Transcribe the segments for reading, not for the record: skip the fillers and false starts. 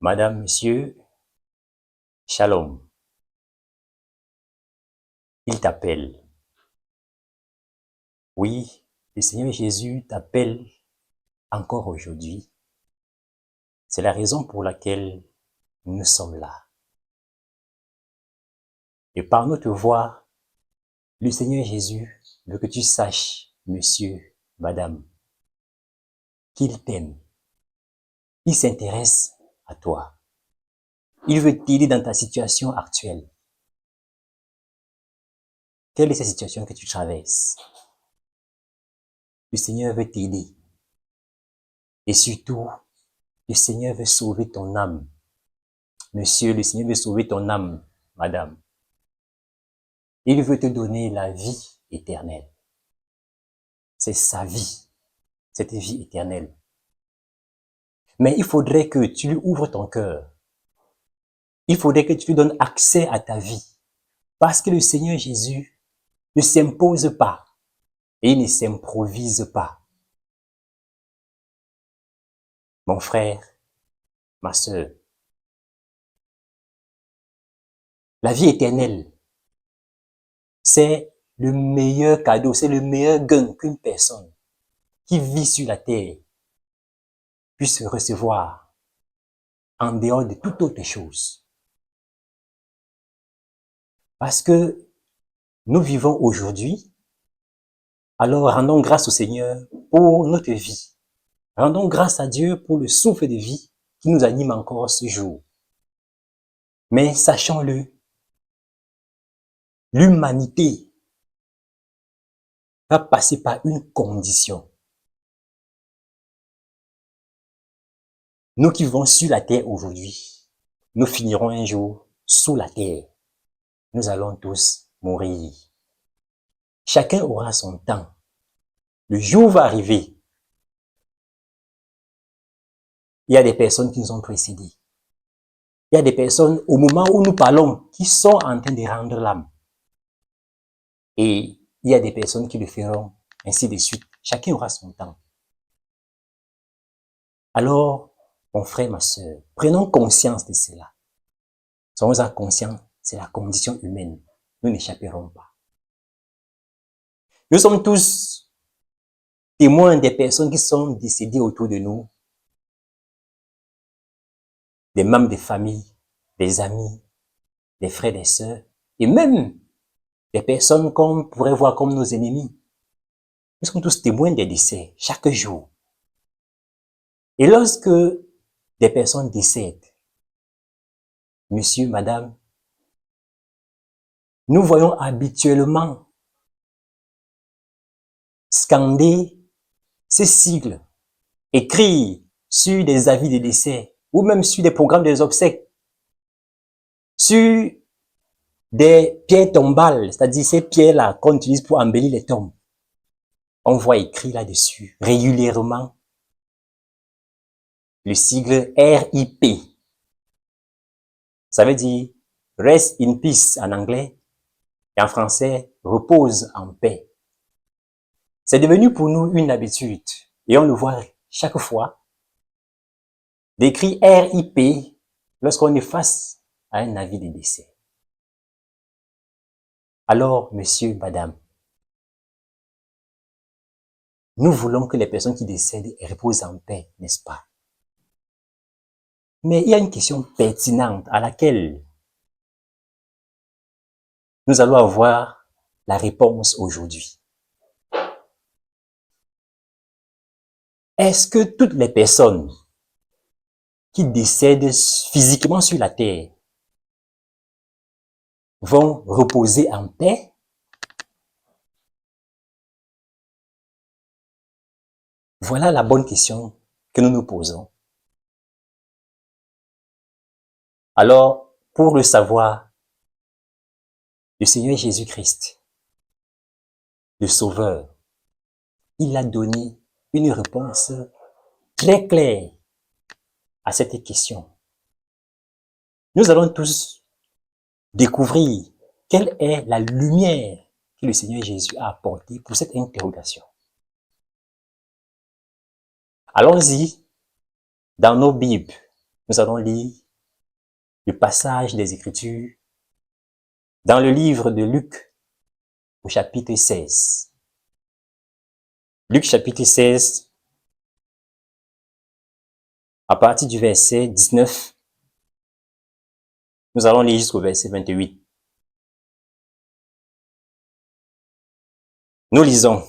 Madame, Monsieur, Shalom. Il t'appelle. Oui, le Seigneur Jésus t'appelle encore aujourd'hui. C'est la raison pour laquelle nous sommes là. Et par notre voix, le Seigneur Jésus veut que tu saches, monsieur, madame, qu'il t'aime. Il s'intéresse à toi. Il veut t'aider dans ta situation actuelle. Quelle est cette situation que tu traverses? Le Seigneur veut t'aider. Et surtout, le Seigneur veut sauver ton âme. Monsieur, le Seigneur veut sauver ton âme, madame. Il veut te donner la vie éternelle. C'est sa vie, cette vie éternelle. Mais il faudrait que tu lui ouvres ton cœur. Il faudrait que tu lui donnes accès à ta vie. Parce que le Seigneur Jésus ne s'impose pas et il ne s'improvise pas. Mon frère, ma sœur, la vie éternelle, c'est le meilleur cadeau, c'est le meilleur gain qu'une personne qui vit sur la terre puisse recevoir en dehors de toute autre chose. Parce que nous vivons aujourd'hui, alors rendons grâce au Seigneur pour notre vie. Rendons grâce à Dieu pour le souffle de vie qui nous anime encore ce jour. Mais sachons-le, l'humanité va passer par une condition. Nous qui vivons sur la terre aujourd'hui, nous finirons un jour sous la terre. Nous allons tous mourir. Chacun aura son temps. Le jour va arriver. Il y a des personnes qui nous ont précédés. Il y a des personnes, au moment où nous parlons, qui sont en train de rendre l'âme. Et il y a des personnes qui le feront, ainsi de suite. Chacun aura son temps. Alors, mon frère, ma sœur, prenons conscience de cela. Soyons conscients, c'est la condition humaine. Nous n'échapperons pas. Nous sommes tous témoins des personnes qui sont décédées autour de nous, des membres de famille, des amis, des frères, des sœurs, et même des personnes qu'on pourrait voir comme nos ennemis. Nous sommes tous témoins des décès, chaque jour. Et lorsque des personnes décèdent, monsieur, madame, nous voyons habituellement scander ces sigles, écrits sur des avis de décès, ou même sur des programmes des obsèques, sur des pierres tombales, c'est-à-dire ces pierres-là qu'on utilise pour embellir les tombes. On voit écrit là-dessus régulièrement le sigle RIP. Ça veut dire Rest in Peace en anglais et en français repose en paix. C'est devenu pour nous une habitude et on le voit chaque fois d'écrire RIP lorsqu'on est face à un avis de décès. Alors, monsieur, madame, nous voulons que les personnes qui décèdent reposent en paix, n'est-ce pas? Mais il y a une question pertinente à laquelle nous allons avoir la réponse aujourd'hui. Est-ce que toutes les personnes qui décèdent physiquement sur la terre vont reposer en paix? Voilà la bonne question que nous nous posons. Alors, pour le savoir, le Seigneur Jésus-Christ, le Sauveur, il a donné une réponse très claire à cette question. Nous allons tous découvrir quelle est la lumière que le Seigneur Jésus a apportée pour cette interrogation. Allons-y dans nos Bibles, Nous allons lire le passage des Écritures dans le livre de Luc au chapitre 16. Luc chapitre 16, à partir du verset 19, nous allons lire jusqu'au verset 28. Nous lisons.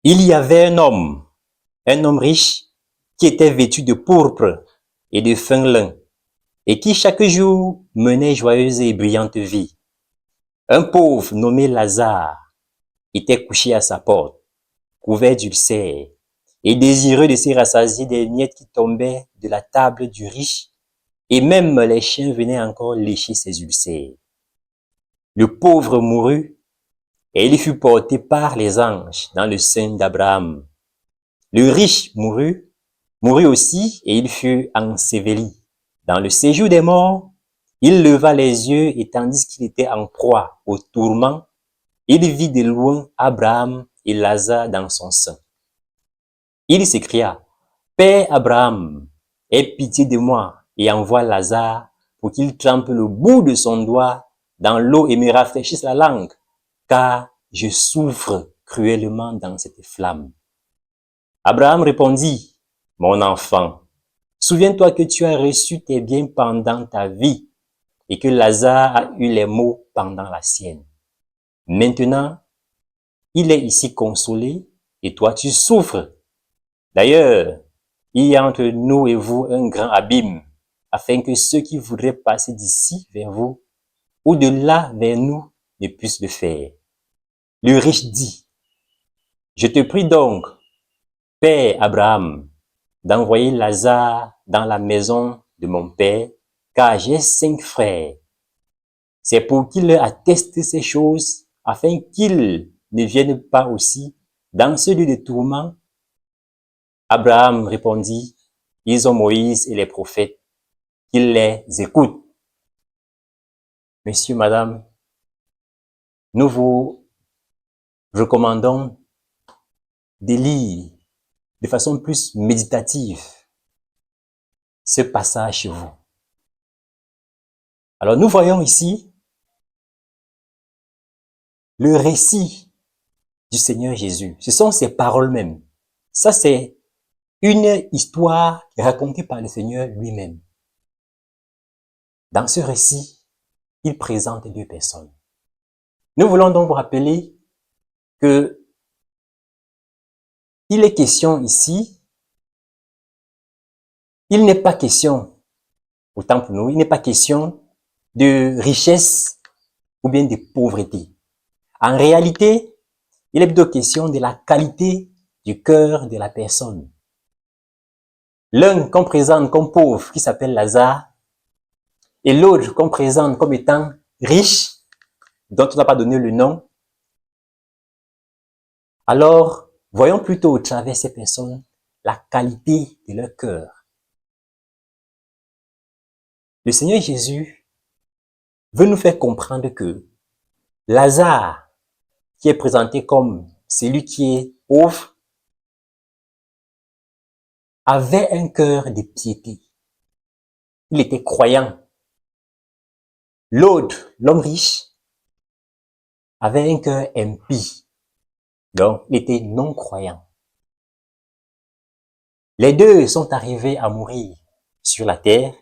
Il y avait un homme riche, qui était vêtu de pourpre et de fin lin, et qui chaque jour menait joyeuse et brillante vie. Un pauvre nommé Lazare était couché à sa porte, couvert d'ulcères, et désireux de se rassasier des miettes qui tombaient de la table du riche, et même les chiens venaient encore lécher ses ulcères. Le pauvre mourut, et il fut porté par les anges dans le sein d'Abraham. Le riche mourut aussi, et il fut enseveli. Dans le séjour des morts, il leva les yeux, et tandis qu'il était en proie au tourment, il vit de loin Abraham et Lazare dans son sein. Il s'écria, « Père Abraham, aie pitié de moi et envoie Lazare pour qu'il trempe le bout de son doigt dans l'eau et me rafraîchisse la langue, car je souffre cruellement dans cette flamme. » Abraham répondit, « Mon enfant, souviens-toi que tu as reçu tes biens pendant ta vie et que Lazare a eu les maux pendant la sienne. Maintenant, il est ici consolé et toi tu souffres. D'ailleurs, il y a entre nous et vous un grand abîme, afin que ceux qui voudraient passer d'ici vers vous ou de là vers nous ne puissent le faire. » Le riche dit, « Je te prie donc, Père Abraham, d'envoyer Lazare dans la maison de mon père, car j'ai 5 frères. C'est pour qu'il leur atteste ces choses, afin qu'ils ne viennent pas aussi dans ce lieu de tourment. » Abraham répondit, « Ils ont Moïse et les prophètes, qu'ils les écoutent. » Monsieur, madame, nous vous recommandons de lire de façon plus méditative ce passage chez vous. Alors nous voyons ici le récit du Seigneur Jésus. Ce sont ses paroles mêmes. Ça, c'est une histoire racontée par le Seigneur lui-même. Dans ce récit, il présente 2 personnes. Nous voulons donc vous rappeler que il est question ici, il n'est pas question, autant pour nous, il n'est pas question de richesse ou bien de pauvreté. En réalité, il est plutôt question de la qualité du cœur de la personne. L'un qu'on présente comme pauvre, qui s'appelle Lazare, et l'autre qu'on présente comme étant riche, dont on n'a pas donné le nom. Alors, voyons plutôt au travers ces personnes la qualité de leur cœur. Le Seigneur Jésus veut nous faire comprendre que Lazare, qui est présenté comme celui qui est pauvre, avait un cœur de piété. Il était croyant. L'autre, l'homme riche, avait un cœur impie. Donc, il était non-croyant. Les deux sont arrivés à mourir sur la terre.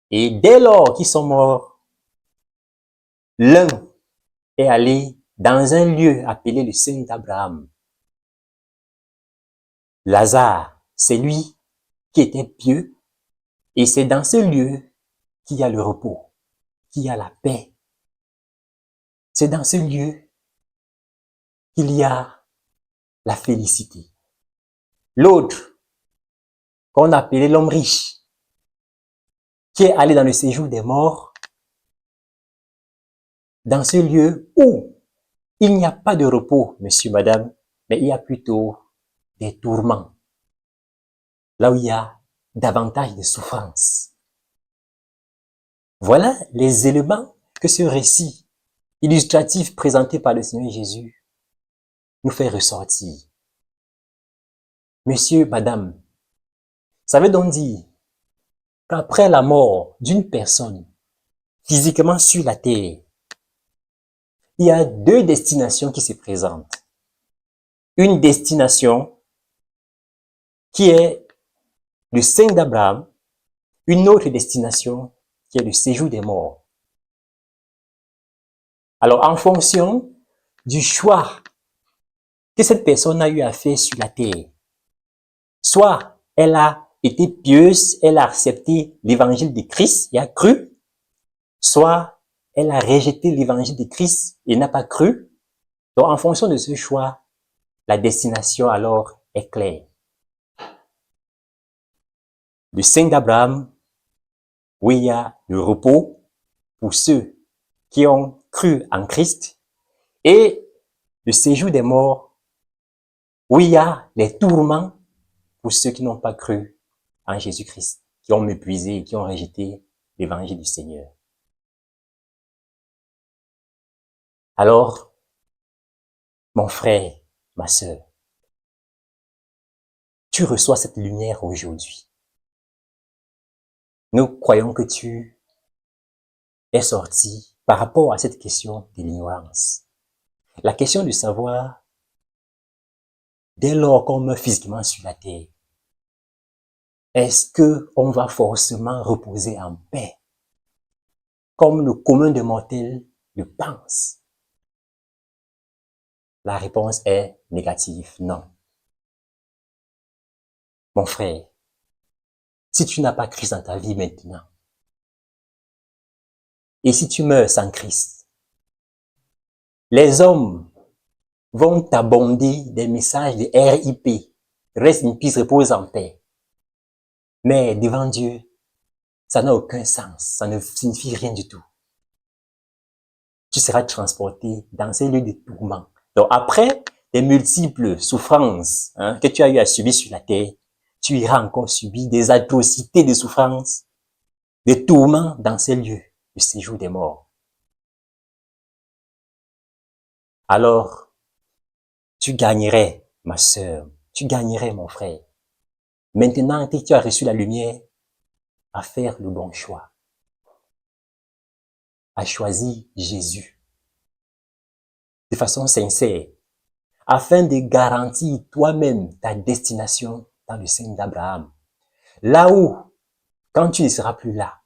Et dès lors qu'ils sont morts, l'un est allé dans un lieu appelé le sein d'Abraham. Lazare, c'est lui qui était pieux, et c'est dans ce lieu qu'il y a le repos, qu'il y a la paix. C'est dans ce lieu qu'il y a la félicité. L'autre, qu'on appelait l'homme riche, qui est allé dans le séjour des morts, dans ce lieu où il n'y a pas de repos, monsieur, madame, mais il y a plutôt des tourments. Là où il y a davantage de souffrance. Voilà les éléments que ce récit illustratif présenté par le Seigneur Jésus nous fait ressortir. Monsieur, madame, Ça veut donc dire qu'après la mort d'une personne physiquement sur la terre, il y a deux destinations qui se présentent. Une destination qui est le sein d'Abraham, une autre destination qui est le séjour des morts. Alors, en fonction du choix que cette personne a eu à faire sur la terre, soit elle a été pieuse, elle a accepté l'évangile de Christ et a cru, soit elle a rejeté l'évangile de Christ et n'a pas cru. Donc, en fonction de ce choix, la destination alors est claire. Le sein d'Abraham, où il y a le repos pour ceux qui ont cru en Christ, et le séjour des morts, où il y a les tourments pour ceux qui n'ont pas cru en Jésus-Christ, qui ont méprisé et qui ont rejeté l'évangile du Seigneur. Alors, mon frère, ma sœur, tu reçois cette lumière aujourd'hui. Nous croyons que tu es sorti par rapport à cette question de l'ignorance. La question de savoir, dès lors qu'on meurt physiquement sur la terre, est-ce que on va forcément reposer en paix, comme le commun des mortels le pense? La réponse est négative, non. Mon frère, si tu n'as pas Christ dans ta vie maintenant, et si tu meurs sans Christ, les hommes vont t'abonder des messages de RIP, reste in peace, repose en paix. Mais devant Dieu, ça n'a aucun sens, ça ne signifie rien du tout. Tu seras transporté dans ces lieux de tourment. Donc après les multiples souffrances que tu as eu à subir sur la terre, tu iras encore subir des atrocités de souffrances, des tourments dans ces lieux du séjour des morts. Alors, tu gagnerais, ma sœur, tu gagnerais, mon frère. Maintenant que tu as reçu la lumière, à faire le bon choix, à choisir Jésus de façon sincère, afin de garantir toi-même ta destination dans le sein d'Abraham. Là où, quand tu ne seras plus là,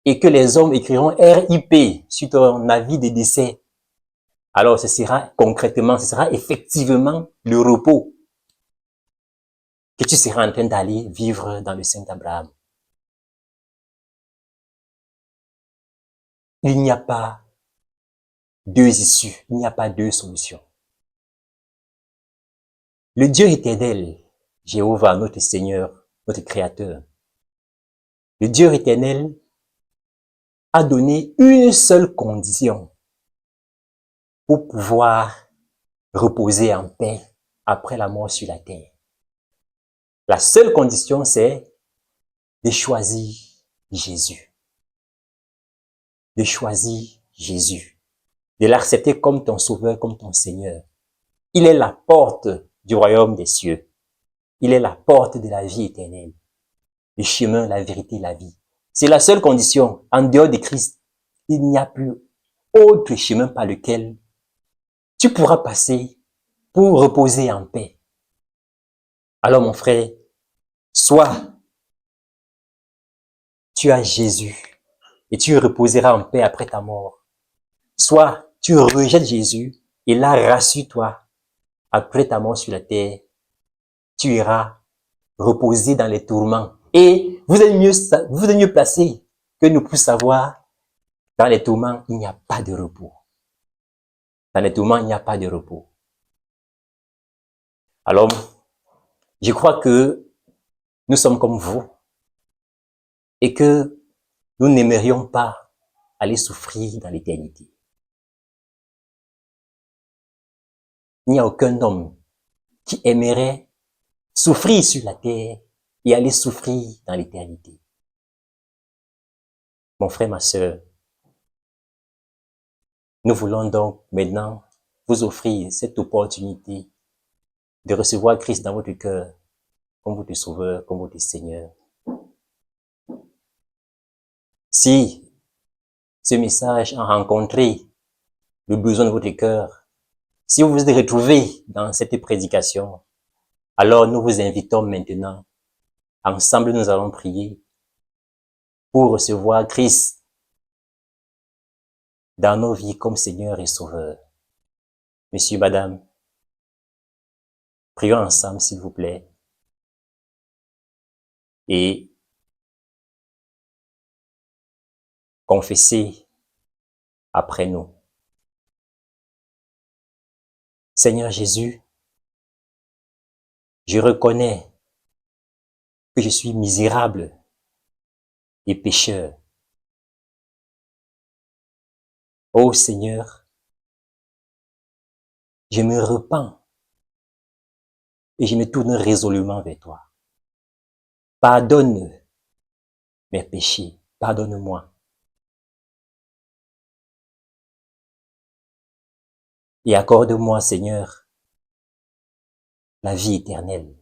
et que les hommes écriront RIP sur ton avis de décès, alors ce sera concrètement, ce sera effectivement le repos que tu seras en train d'aller vivre dans le sein d'Abraham. Il n'y a pas deux issues, il n'y a pas deux solutions. Le Dieu éternel, Jéhovah, notre Seigneur, notre Créateur, le Dieu éternel a donné une seule condition pour pouvoir reposer en paix après la mort sur la terre. La seule condition, c'est de choisir Jésus. De choisir Jésus. De l'accepter comme ton sauveur, comme ton Seigneur. Il est la porte du royaume des cieux. Il est la porte de la vie éternelle. Le chemin, la vérité, la vie. C'est la seule condition. En dehors de Christ, il n'y a plus autre chemin par lequel tu pourras passer pour reposer en paix. Alors mon frère, soit tu as Jésus et tu reposeras en paix après ta mort, soit tu rejettes Jésus et là, rassure-toi, après ta mort sur la terre, tu iras reposer dans les tourments. Et vous êtes mieux placé que nous pour savoir, dans les tourments, il n'y a pas de repos. Dans les tourments, il n'y a pas de repos. Alors, je crois que nous sommes comme vous et que nous n'aimerions pas aller souffrir dans l'éternité. Il n'y a aucun homme qui aimerait souffrir sur la terre et aller souffrir dans l'éternité. Mon frère, ma sœur, nous voulons donc maintenant vous offrir cette opportunité de recevoir Christ dans votre cœur comme votre Sauveur, comme votre Seigneur. Si ce message a rencontré le besoin de votre cœur, si vous vous êtes retrouvé dans cette prédication, alors nous vous invitons maintenant. Ensemble, nous allons prier pour recevoir Christ dans nos vies comme Seigneur et Sauveur. Monsieur, Madame, prions ensemble, s'il vous plaît. Et confessez après nous. Seigneur Jésus, je reconnais que je suis misérable et pécheur. Ô Seigneur, je me repens et je me tourne résolument vers toi. Pardonne mes péchés, pardonne-moi. Et accorde-moi, Seigneur, la vie éternelle.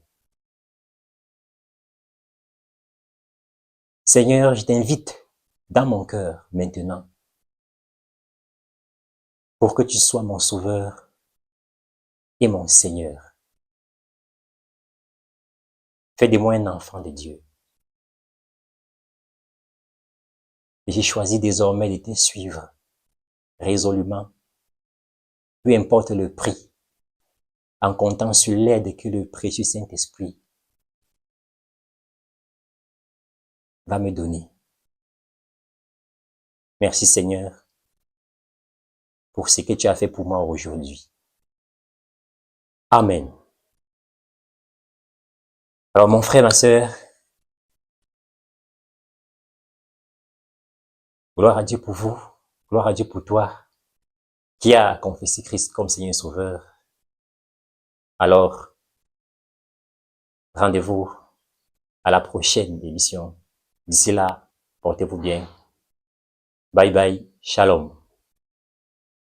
Seigneur, je t'invite dans mon cœur maintenant pour que tu sois mon Sauveur et mon Seigneur. Fais de moi un enfant de Dieu. Et j'ai choisi désormais de te suivre résolument, peu importe le prix, en comptant sur l'aide que le précieux Saint-Esprit va me donner. Merci Seigneur pour ce que tu as fait pour moi aujourd'hui. Amen. Alors mon frère, ma sœur, gloire à Dieu pour vous, gloire à Dieu pour toi, qui a confessé Christ comme Seigneur et Sauveur. Alors, rendez-vous à la prochaine émission. D'ici là, portez-vous bien. Bye bye, shalom.